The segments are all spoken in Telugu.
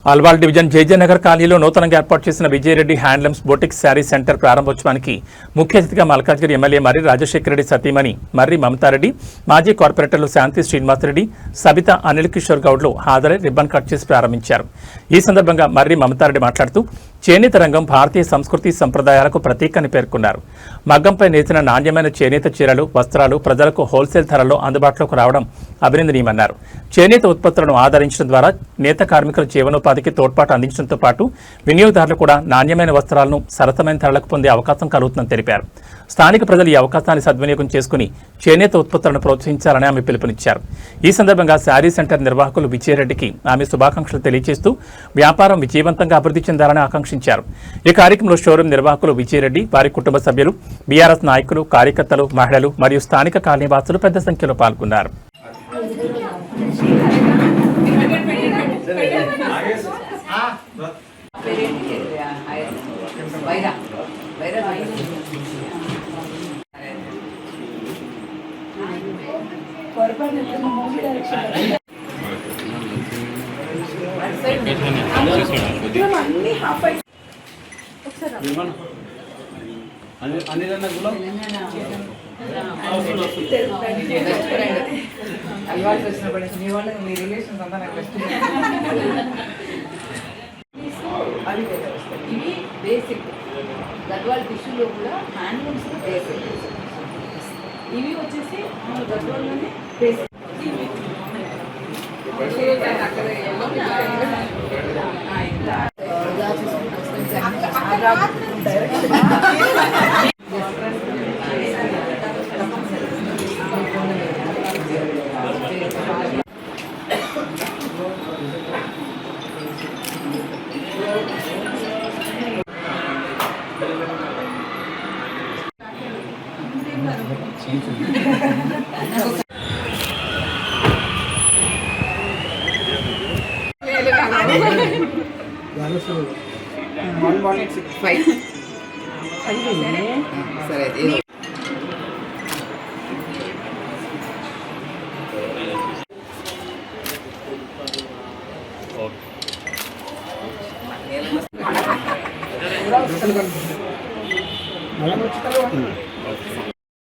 అల్వాల్ డివిజన్ జేజేనగర్ కాలనీలో నూతనంగా ఏర్పాటు చేసిన Vijaya Reddy handlooms boutique sari centre ప్రారంభోత్సవానికి ముఖ్య అతిథిగా మల్కాజ్గిరి ఎమ్మెల్యే మర్రి రాజశేఖర రెడ్డి సతీమణి మర్రి మమతారెడ్డి, మాజీ కార్పొరేటర్లు శాంతి శ్రీనివాసరెడ్డి, సబిత అనిల్ కిషోర్ గౌడ్లు హాజరై రిబ్బన్ కట్ చేసి ప్రారంభించారు. ఈ సందర్భంగా మర్రి మమతారెడ్డి మాట్లాడుతూ చేనేత రంగం భారతీయ సంస్కృతి సంప్రదాయాలకు ప్రతీక అని పేర్కొన్నారు. మగ్గంపై నేసిన నాణ్యమైన చేనేత చీరలు, వస్త్రాలు ప్రజలకు హోల్సేల్ ధరల్లో అందుబాటులోకి రావడం అభినందనీయమన్నారు. చేనేత ఉత్పత్తులను ఆదరించడం ద్వారా నేత కార్మికుల జీవనోపాధికి తోడ్పాటు అందించడంతో పాటు వినియోగదారులు కూడా నాణ్యమైన వస్త్రాలను సరసమైన ధరలకు పొందే అవకాశం కలుగుతుందని తెలిపారు. స్థానిక ప్రజలు ఈ అవకాశాన్ని సద్వినియోగం చేసుకుని చేనేత ఉత్పత్తులను ప్రోత్సహించాలని ఆమె పిలుపునిచ్చారు. ఈ సందర్భంగా శారీ సెంటర్ నిర్వాహకులు విజయరెడ్డికి ఆమె శుభాకాంక్షలు తెలియజేస్తూ వ్యాపారం విజయవంతంగా అభివృద్ధి చెందాలని ఆకాంక్షించారు. ఈ కార్యక్రమంలో షోరూం నిర్వాహకులు విజయరెడ్డి, వారి కుటుంబ సభ్యులు, బీఆర్ఎస్ నాయకులు, కార్యకర్తలు, మహిళలు మరియు స్థానిక కాలనీవాసులు పెద్ద సంఖ్యలో పాల్గొన్నారు. అల్వాల్సి వచ్చినప్పటి నుంచి మీ వాళ్ళు మీ రిలేషన్స్ అంతా నాకు బెస్ట్. ఇవి బేసిక్ గద్వాల్ టిష్యూలో కూడా హ్యాండ్లూమ్స్ బేసిక్. ఇవి వచ్చేసి గద్వాల్లోనే బేసిక్. సరే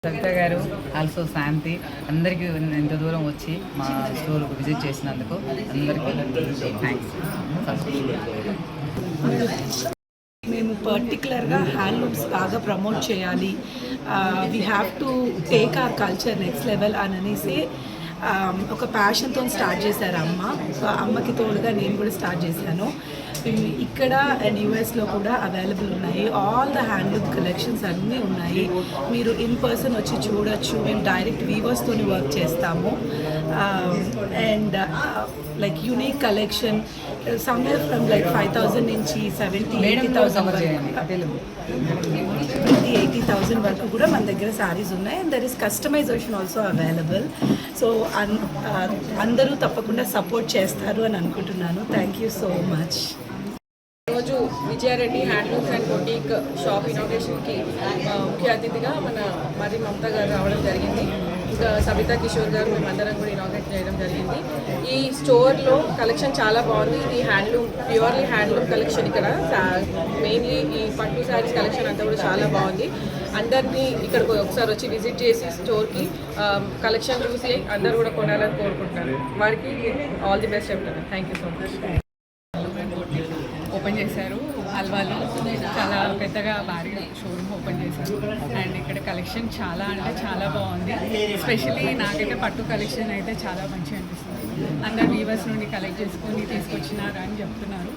సవిత గారు, ఆల్సో శాంతి, అందరికీ ఎంత దూరం వచ్చి మా స్టోర్కు విజిట్ చేసినందుకు అందరికీ థ్యాంక్స్. మేము పర్టికులర్గా హ్యాండ్లూమ్స్ బాగా ప్రమోట్ చేయాలి, we have to take our culture next level అని అనేసి ఒక ప్యాషన్తో స్టార్ట్ చేశారు అమ్మ. సో అమ్మకి తోడుగా నేను కూడా స్టార్ట్ చేశాను. ఇక్కడ అండ్ యూఎస్లో కూడా అవైలబుల్ ఉన్నాయి. ఆల్ ద హ్యాండ్లూమ్ కలెక్షన్స్ అన్నీ ఉన్నాయి. మీరు ఇన్ పర్సన్ వచ్చి చూడొచ్చు. మేము డైరెక్ట్ వీవర్స్తో వర్క్ చేస్తాము. And like unique collection somewhere from like 5,000 నుంచి 70,000-80,000 వరకు కూడా మన దగ్గర శారీస్ ఉన్నాయి. And there is customization also available. So అందరూ తప్పకుండా సపోర్ట్ చేస్తారు అని అనుకుంటున్నాను. Thank you so much. ఈరోజు Vijaya Reddy handlooms and boutique shop ఇనాగ్రేషన్కి ముఖ్య అతిథిగా మన మర్రి మమతా గారు రావడం జరిగింది. ఇంకా సబితా కిషోర్ గారు మేమందరం కూడా ఇనాగ్రేట్ చేయడం జరిగింది. ఈ స్టోర్లో కలెక్షన్ చాలా బాగుంది. ఇది హ్యాండ్లూమ్, ప్యూర్లీ హ్యాండ్లూమ్ కలెక్షన్. ఇక్కడ మెయిన్లీ ఈ పట్టు శారీస్ కలెక్షన్ అంతా కూడా చాలా బాగుంది. అందరినీ ఇక్కడికి ఒకసారి వచ్చి విజిట్ చేసి స్టోర్కి కలెక్షన్ చూసి అందరూ కూడా కొనాలని కోరుకుంటున్నాను. వారికి ఆల్ ది బెస్ట్ చెప్తాను. Thank you so much. Open చేశారు అల్వాలో, చాలా పెద్దగా భారీగా షోరూమ్ ఓపెన్ చేశారు. అండ్ ఇక్కడ కలెక్షన్ చాలా అంటే చాలా బాగుంది. ఎస్పెషల్లీ నాకైతే పట్టు కలెక్షన్ అయితే చాలా మంచిగా అనిపిస్తుంది. అందరు వీవర్స్ నుండి కలెక్ట్ చేసుకొని తీసుకొచ్చినారు అని చెప్తున్నారు.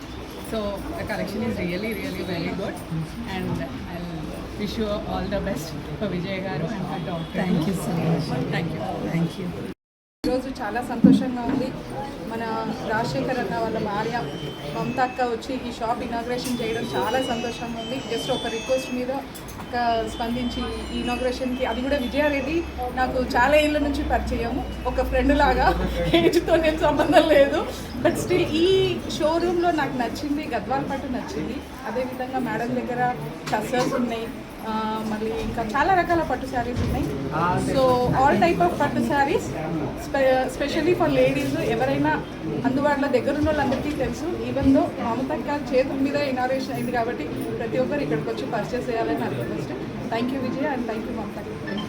So the collection is really very good. And I wish you all the best for Vijay గారు and for doctor. Thank you so much. Thank you. ఈరోజు చాలా సంతోషంగా ఉంది. మన రాజశేఖర్ అన్న వాళ్ళ భార్య మమతా అక్క వచ్చి ఈ షాప్ ఇనాగ్రేషన్ చేయడం చాలా సంతోషంగా ఉంది. జస్ట్ ఒక రిక్వెస్ట్ మీద అక్క స్పందించి ఈ ఇనాగ్రేషన్కి, అది కూడా విజయారెడ్డి నాకు చాలా ఏళ్ళ నుంచి పరిచయము, ఒక ఫ్రెండ్ లాగా, ఏజ్తో నేను సంబంధం లేదు. బట్ స్టిల్ ఈ షోరూంలో నాకు నచ్చింది గద్వాల్ పట్టు నచ్చింది. అదేవిధంగా మేడం దగ్గర టసర్స్ ఉన్నాయి, మళ్ళీ ఇంకా చాలా రకాల పట్టు శారీస్ ఉన్నాయి. సో ఆల్ టైప్ ఆఫ్ పట్టు శారీస్ స్పెషల్లీ ఫర్ లేడీస్ ఎవరైనా అందుబాటులో దగ్గర ఉన్న వాళ్ళందరికీ తెలుసు. ఈవెన్ దో మమతక్క చేతుల మీద ఇనాగ్రేషన్ అయింది కాబట్టి ప్రతి ఒక్కరు ఇక్కడికి వచ్చి పర్చేస్ చేయాలని అనుకుంటున్నాను. Thank you Vijaya and thank you మమతక్క.